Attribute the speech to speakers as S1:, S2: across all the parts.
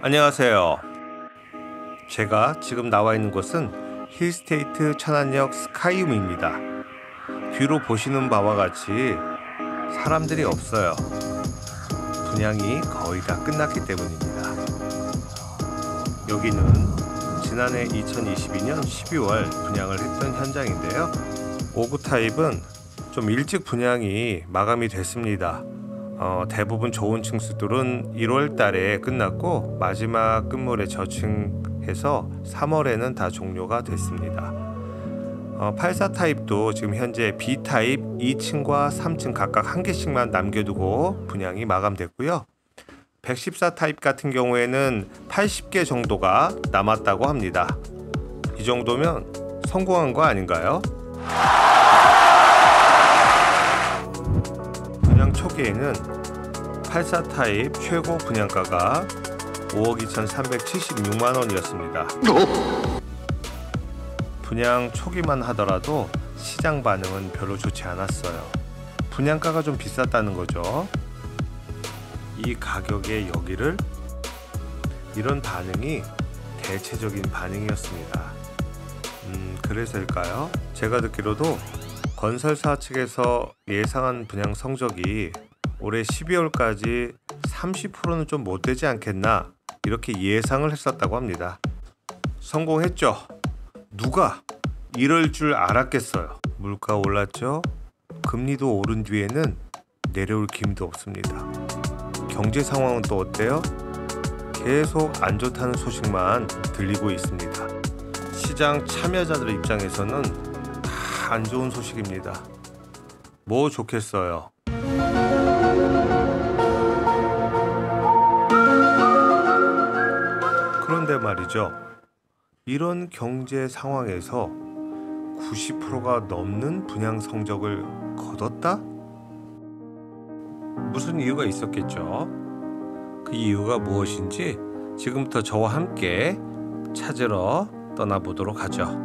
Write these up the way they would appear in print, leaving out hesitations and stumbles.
S1: 안녕하세요. 제가 지금 나와 있는 곳은 힐스테이트 천안역 스카이움입니다. 뒤로 보시는 바와 같이 사람들이 없어요. 분양이 거의 다 끝났기 때문입니다. 여기는 지난해 2022년 12월 분양을 했던 현장인데요. 5구 타입은 좀 일찍 분양이 마감이 됐습니다. 대부분 좋은 층수들은 1월 달에 끝났고 마지막 끝물에 저층해서 3월에는 다 종료가 됐습니다. 84 타입도 지금 현재 B 타입 2층과 3층 각각 한 개씩만 남겨두고 분양이 마감됐고요. 114 타입 같은 경우에는 80개 정도가 남았다고 합니다. 이 정도면 성공한 거 아닌가요? 분양 초기에는 84 타입 최고 분양가가 5억 2,376만 원이었습니다. 분양 초기만 하더라도 시장 반응은 별로 좋지 않았어요. 분양가가 좀 비쌌다는 거죠. 이 가격에 여기를? 이런 반응이 대체적인 반응이었습니다. 그래서일까요? 제가 듣기로도 건설사 측에서 예상한 분양 성적이 올해 12월까지 30%는 좀 못되지 않겠나 이렇게 예상을 했었다고 합니다. 성공했죠. 누가 이럴 줄 알았겠어요. 물가 올랐죠. 금리도 오른 뒤에는 내려올 기미도 없습니다. 경제 상황은 또 어때요? 계속 안 좋다는 소식만 들리고 있습니다. 시장 참여자들의 입장에서는 다 안 좋은 소식입니다. 뭐 좋겠어요. 그런데 말이죠. 이런 경제 상황에서 90%가 넘는 분양 성적을 거뒀다? 무슨 이유가 있었겠죠? 그 이유가 무엇인지 지금부터 저와 함께 찾으러 떠나보도록 하죠.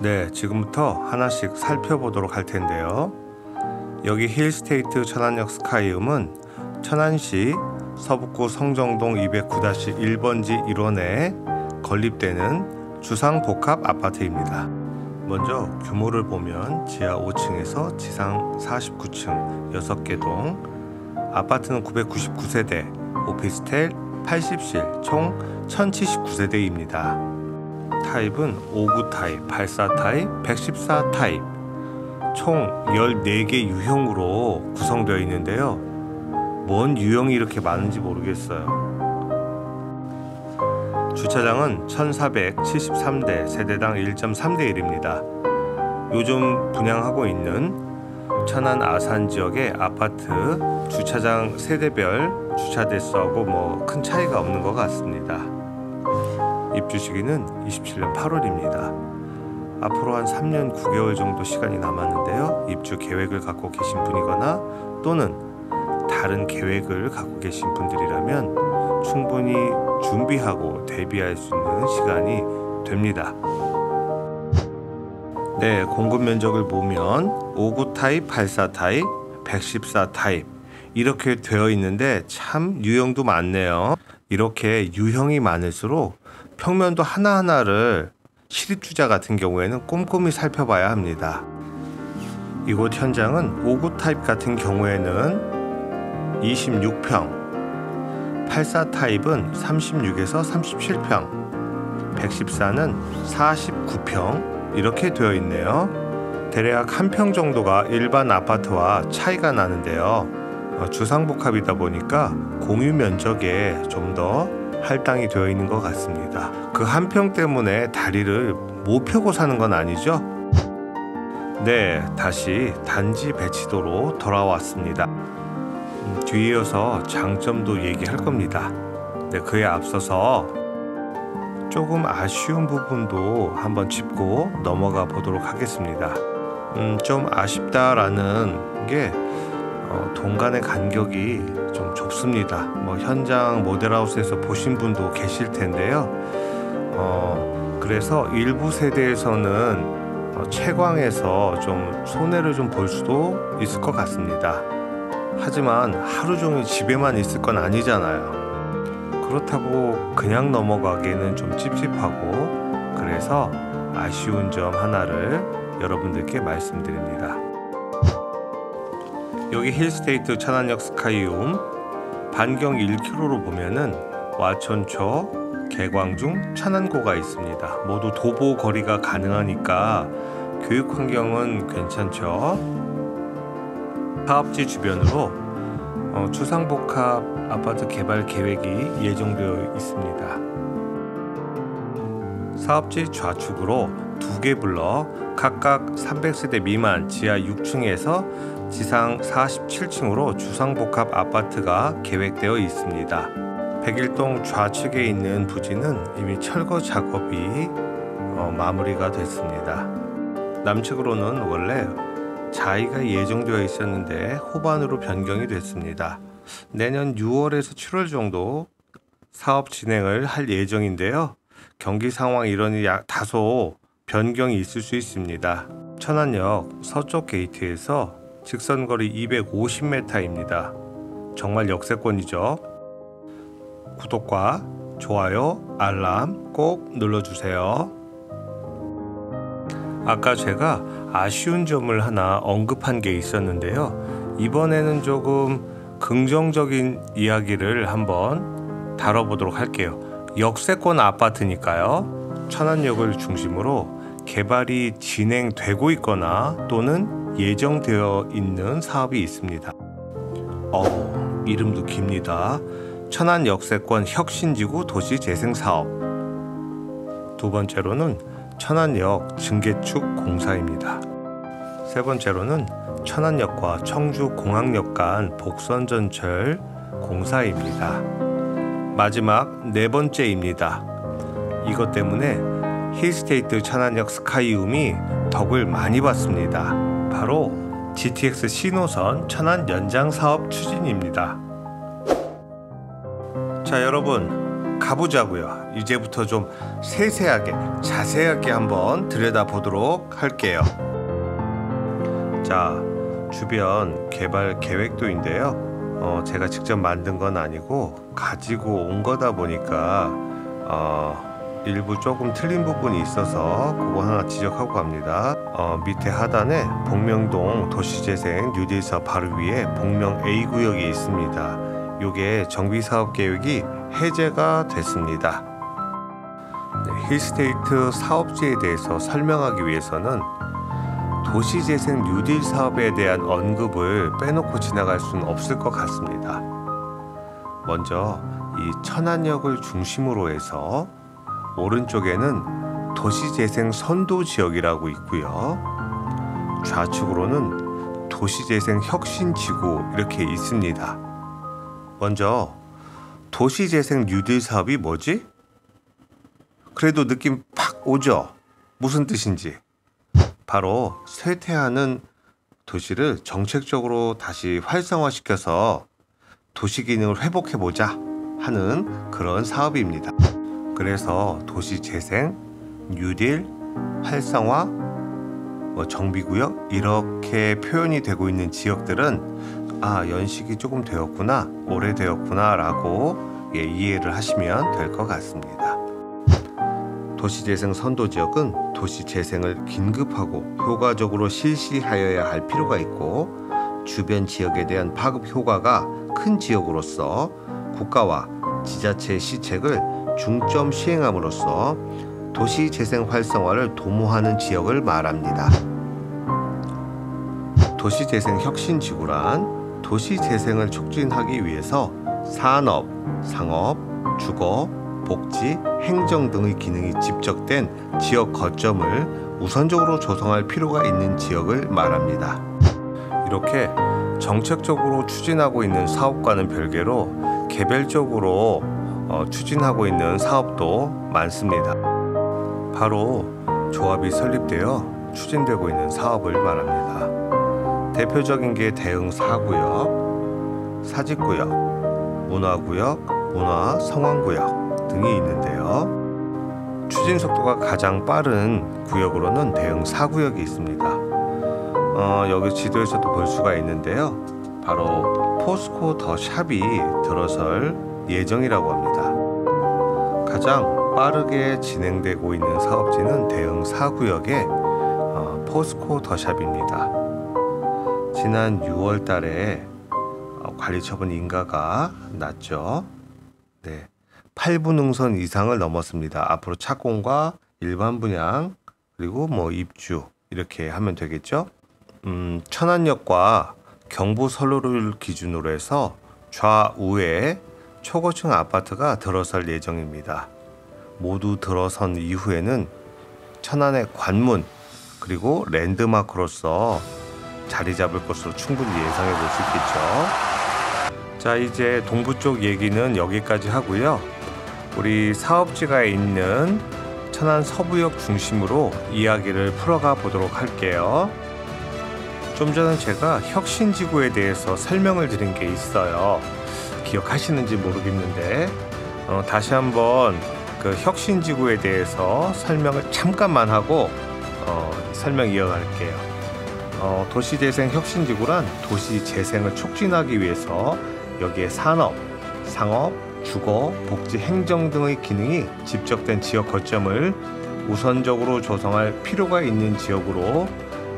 S1: 네, 지금부터 하나씩 살펴보도록 할 텐데요. 여기 힐스테이트 천안역 스카이움은 천안시 서북구 성정동 209-1번지 1원에 건립되는 주상복합 아파트입니다. 먼저 규모를 보면 지하 5층에서 지상 49층 6개 동, 아파트는 999세대, 오피스텔 80실 총 1079세대입니다. 타입은 5구 타입, 84 타입, 114 타입 총 14개 유형으로 구성되어 있는데요. 뭔 유형이 이렇게 많은지 모르겠어요. 주차장은 1473대, 세대당 1.3대1입니다. 요즘 분양하고 있는 천안 아산 지역의 아파트 주차장 세대별 주차 대수하고 뭐 큰 차이가 없는 것 같습니다. 입주 시기는 27년 8월입니다. 앞으로 한 3년 9개월 정도 시간이 남았는데요. 입주 계획을 갖고 계신 분이거나 또는 다른 계획을 갖고 계신 분들이라면 충분히 준비하고 대비할 수 있는 시간이 됩니다. 네, 공급 면적을 보면 5구 타입, 84 타입, 114 타입 이렇게 되어 있는데 참 유형도 많네요. 이렇게 유형이 많을수록 평면도 하나하나를 시립주자 같은 경우에는 꼼꼼히 살펴봐야 합니다. 이곳 현장은 5구 타입 같은 경우에는 26평, 84 타입은 36에서 37평, 114는 49평 이렇게 되어 있네요. 대략 한 평 정도가 일반 아파트와 차이가 나는데요. 주상복합이다 보니까 공유 면적에 좀 더 할당이 되어 있는 것 같습니다. 그 한 평 때문에 다리를 못 펴고 사는 건 아니죠? 네, 다시 단지 배치도로 돌아왔습니다. 뒤에 이어서 장점도 얘기할 겁니다. 네, 그에 앞서서 조금 아쉬운 부분도 한번 짚고 넘어가 보도록 하겠습니다. 좀 아쉽다라는 게 동간의 간격이 좀 좁습니다. 뭐 현장 모델하우스에서 보신 분도 계실 텐데요. 그래서 일부 세대에서는 채광해서 좀 손해를 좀 볼 수도 있을 것 같습니다. 하지만 하루 종일 집에만 있을 건 아니잖아요. 그렇다고 그냥 넘어가기에는 좀 찝찝하고, 그래서 아쉬운 점 하나를 여러분들께 말씀드립니다. 여기 힐스테이트 천안역 스카이움 반경 1km로 보면은 와천초, 개광중, 천안고가 있습니다. 모두 도보 거리가 가능하니까 교육 환경은 괜찮죠. 사업지 주변으로 주상복합 아파트 개발 계획이 예정되어 있습니다. 사업지 좌측으로 2개 블럭 각각 300세대 미만 지하 6층에서 지상 47층으로 주상복합 아파트가 계획되어 있습니다. 백일동 좌측에 있는 부지는 이미 철거 작업이 마무리가 됐습니다. 남측으로는 원래 자이가 예정되어 있었는데 호반으로 변경이 됐습니다. 내년 6월에서 7월 정도 사업 진행을 할 예정인데요. 경기 상황 일원이 다소 변경이 있을 수 있습니다. 천안역 서쪽 게이트에서 직선거리 250m입니다. 정말 역세권이죠. 구독과 좋아요, 알람 꼭 눌러주세요. 아까 제가 아쉬운 점을 하나 언급한 게 있었는데요. 이번에는 조금 긍정적인 이야기를 한번 다뤄보도록 할게요. 역세권 아파트니까요. 천안역을 중심으로 개발이 진행되고 있거나 또는 예정되어 있는 사업이 있습니다. 이름도 깁니다. 천안 역세권 혁신지구 도시재생사업. 두 번째로는 천안역 증개축 공사입니다. 세 번째로는 천안역과 청주공항역 간 복선전철 공사입니다. 마지막 네 번째입니다. 이것 때문에 힐스테이트 천안역 스카이움이 덕을 많이 받습니다. 바로 GTX 신호선 천안 연장 사업 추진입니다. 자, 여러분 가보자고요. 이제부터 좀 세세하게 자세하게 한번 들여다보도록 할게요. 자, 주변 개발 계획도인데요. 제가 직접 만든 건 아니고 가지고 온 거다 보니까 일부 조금 틀린 부분이 있어서 그거 하나 지적하고 갑니다. 밑에 하단에 복명동 도시재생 뉴딜 사업 바로 위에 복명 A구역이 있습니다. 요게 정비사업 계획이 해제가 됐습니다. 힐스테이트 사업지에 대해서 설명하기 위해서는 도시재생 뉴딜 사업에 대한 언급을 빼놓고 지나갈 수는 없을 것 같습니다. 먼저 이 천안역을 중심으로 해서 오른쪽에는 도시재생 선도지역이라고 있고요. 좌측으로는 도시재생 혁신지구 이렇게 있습니다. 먼저 도시재생 뉴딜 사업이 뭐지? 그래도 느낌 팍 오죠? 무슨 뜻인지. 바로 쇠퇴하는 도시를 정책적으로 다시 활성화시켜서 도시 기능을 회복해보자 하는 그런 사업입니다. 그래서 도시재생, 뉴딜, 활성화, 정비구역 이렇게 표현이 되고 있는 지역들은 연식이 조금 되었구나, 오래되었구나 라고 이해를 하시면 될 것 같습니다. 도시재생 선도지역은 도시재생을 긴급하고 효과적으로 실시하여야 할 필요가 있고 주변 지역에 대한 파급 효과가 큰 지역으로서 국가와 지자체의 시책을 중점 시행함으로써 도시재생 활성화를 도모하는 지역을 말합니다. 도시재생 혁신지구란 도시재생을 촉진하기 위해서 산업, 상업, 주거, 복지, 행정 등의 기능이 집적된 지역 거점을 우선적으로 조성할 필요가 있는 지역을 말합니다. 이렇게 정책적으로 추진하고 있는 사업과는 별개로 개별적으로 추진하고 있는 사업도 많습니다. 바로 조합이 설립되어 추진되고 있는 사업을 말합니다. 대표적인 게 대흥 4구역, 사직구역, 문화구역, 문화성황구역 등이 있는데요. 추진 속도가 가장 빠른 구역으로는 대흥 4구역이 있습니다. 여기 지도에서도 볼 수가 있는데요. 바로 포스코 더 샵이 들어설 예정이라고 합니다. 가장 빠르게 진행되고 있는 사업지는 대흥 4구역의 포스코 더 샵입니다. 지난 6월 달에 관리처분 인가가 났죠. 네, 8분 응선 이상을 넘었습니다. 앞으로 착공과 일반 분양 그리고 입주 이렇게 하면 되겠죠. 천안역과 경부 선로를 기준으로 해서 좌우에 초고층 아파트가 들어설 예정입니다. 모두 들어선 이후에는 천안의 관문 그리고 랜드마크로서 자리 잡을 것으로 충분히 예상해 볼 수 있겠죠. 자, 이제 동부 쪽 얘기는 여기까지 하고요. 우리 사업지가에 있는 천안 서부역 중심으로 이야기를 풀어가 보도록 할게요. 좀 전에 제가 혁신지구에 대해서 설명을 드린 게 있어요. 기억하시는지 모르겠는데 다시 한번 그 혁신지구에 대해서 설명을 잠깐만 하고 설명 이어갈게요. 도시재생 혁신지구란 도시 재생을 촉진하기 위해서 여기에 산업, 상업, 주거, 복지, 행정 등의 기능이 집적된 지역 거점을 우선적으로 조성할 필요가 있는 지역으로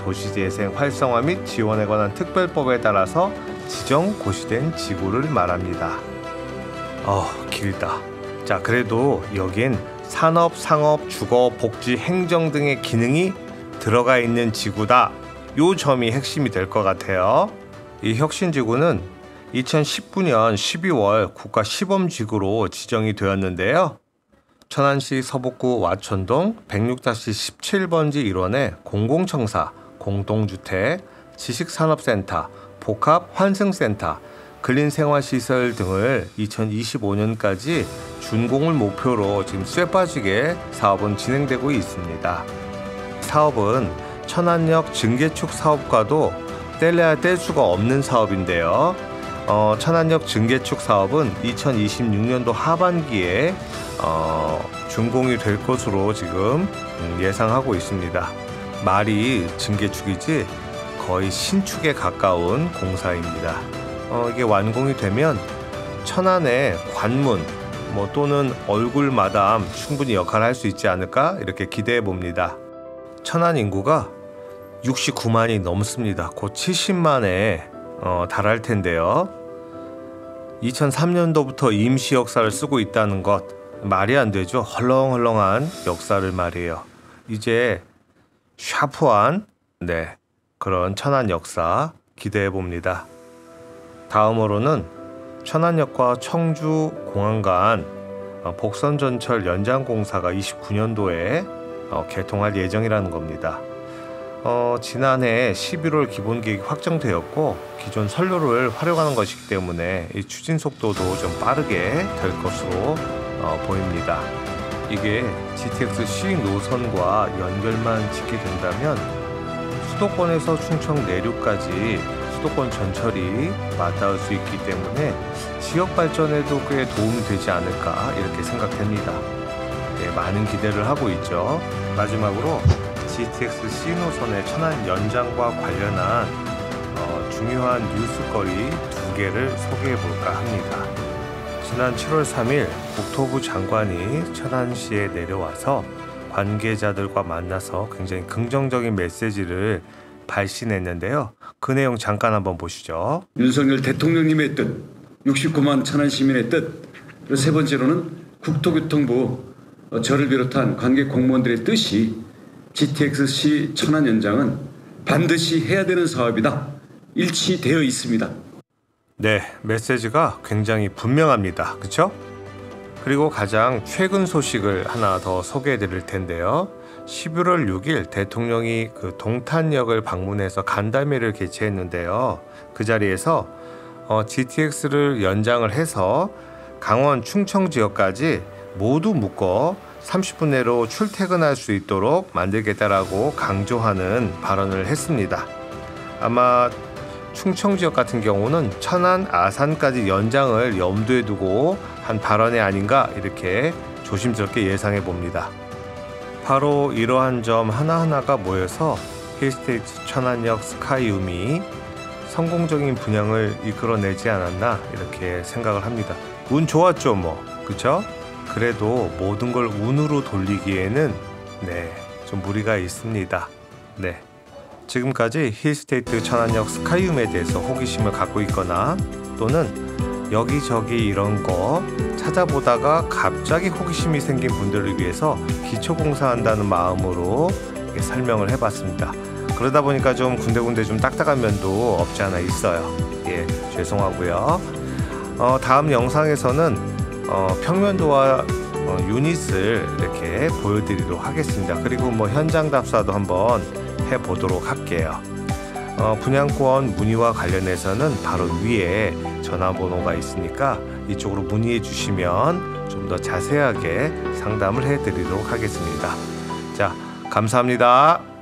S1: 도시재생 활성화 및 지원에 관한 특별법에 따라서 지정 고시된 지구를 말합니다. 길다. 자, 그래도 여긴 산업, 상업, 주거, 복지, 행정 등의 기능이 들어가 있는 지구다. 요 점이 핵심이 될 것 같아요. 이 혁신지구는 2019년 12월 국가 시범지구로 지정이 되었는데요. 천안시 서북구 와천동 106-17번지 1원의 공공청사, 공동주택, 지식산업센터, 복합환승센터, 근린생활시설 등을 2025년까지 준공을 목표로 지금 쇠빠지게 사업은 진행되고 있습니다. 사업은 천안역 증개축 사업과도 뗄래야 뗄 수가 없는 사업인데요. 천안역 증개축 사업은 2026년도 하반기에 준공이 될 것으로 지금 예상하고 있습니다. 말이 증개축이지 거의 신축에 가까운 공사입니다. 이게 완공이 되면 천안의 관문 또는 얼굴 마담 충분히 역할을 할 수 있지 않을까 이렇게 기대해 봅니다. 천안 인구가 69만이 넘습니다. 곧 70만에 달할 텐데요. 2003년도부터 임시 역사를 쓰고 있다는 것 말이 안 되죠. 헐렁헐렁한 역사를 말이에요. 이제 샤프한 그런 천안 역사 기대해 봅니다. 다음으로는 천안역과 청주 공항 간 복선전철 연장 공사가 29년도에 개통할 예정이라는 겁니다. 지난해 11월 기본계획이 확정되었고 기존 선로를 활용하는 것이기 때문에 이 추진 속도도 좀 빠르게 될 것으로 보입니다. 이게 GTX-C 노선과 연결만 짓게 된다면 수도권에서 충청 내륙까지 수도권 전철이 맞닿을 수 있기 때문에 지역 발전에도 꽤 도움이 되지 않을까 이렇게 생각됩니다. 많은 기대를 하고 있죠. 마지막으로 GTX-C 노선의 천안 연장과 관련한 중요한 뉴스거리 2개를 소개해 볼까 합니다. 지난 7월 3일 국토부 장관이 천안시에 내려와서 관계자들과 만나서 굉장히 긍정적인 메시지를 발신했는데요. 그 내용 잠깐 한번 보시죠.
S2: 윤석열 대통령님의 뜻, 69만 천안 시민의 뜻, 그리고 세 번째로는 국토교통부 저를 비롯한 관계 공무원들의 뜻이 GTX-C 천안 연장은 반드시 해야 되는 사업이다. 일치되어 있습니다.
S1: 네, 메시지가 굉장히 분명합니다. 그렇죠? 그리고 가장 최근 소식을 하나 더 소개해 드릴 텐데요. 11월 6일 대통령이 그 동탄역을 방문해서 간담회를 개최했는데요. 그 자리에서 GTX를 연장을 해서 강원 충청 지역까지 모두 묶어 30분 내로 출퇴근할 수 있도록 만들겠다라고 강조하는 발언을 했습니다. 아마 충청 지역 같은 경우는 천안, 아산까지 연장을 염두에 두고 한 발언이 아닌가 이렇게 조심스럽게 예상해 봅니다. 바로 이러한 점 하나하나가 모여서 힐스테이트 천안역 스카이움이 성공적인 분양을 이끌어내지 않았나 이렇게 생각을 합니다. 운 좋았죠 뭐, 그쵸? 그래도 모든 걸 운으로 돌리기에는 좀 무리가 있습니다. 지금까지 힐스테이트 천안역 스카이움에 대해서 호기심을 갖고 있거나 또는 여기저기 이런 거 찾아보다가 갑자기 호기심이 생긴 분들을 위해서 기초공사한다는 마음으로 설명을 해봤습니다. 그러다 보니까 좀 군데군데 좀 딱딱한 면도 없지 않아 있어요. 죄송하고요. 다음 영상에서는 평면도와 유닛을 이렇게 보여드리도록 하겠습니다. 그리고 현장 답사도 한번 해보도록 할게요. 분양권 문의와 관련해서는 바로 위에 전화번호가 있으니까 이쪽으로 문의해 주시면 좀 더 자세하게 상담을 해드리도록 하겠습니다. 자, 감사합니다.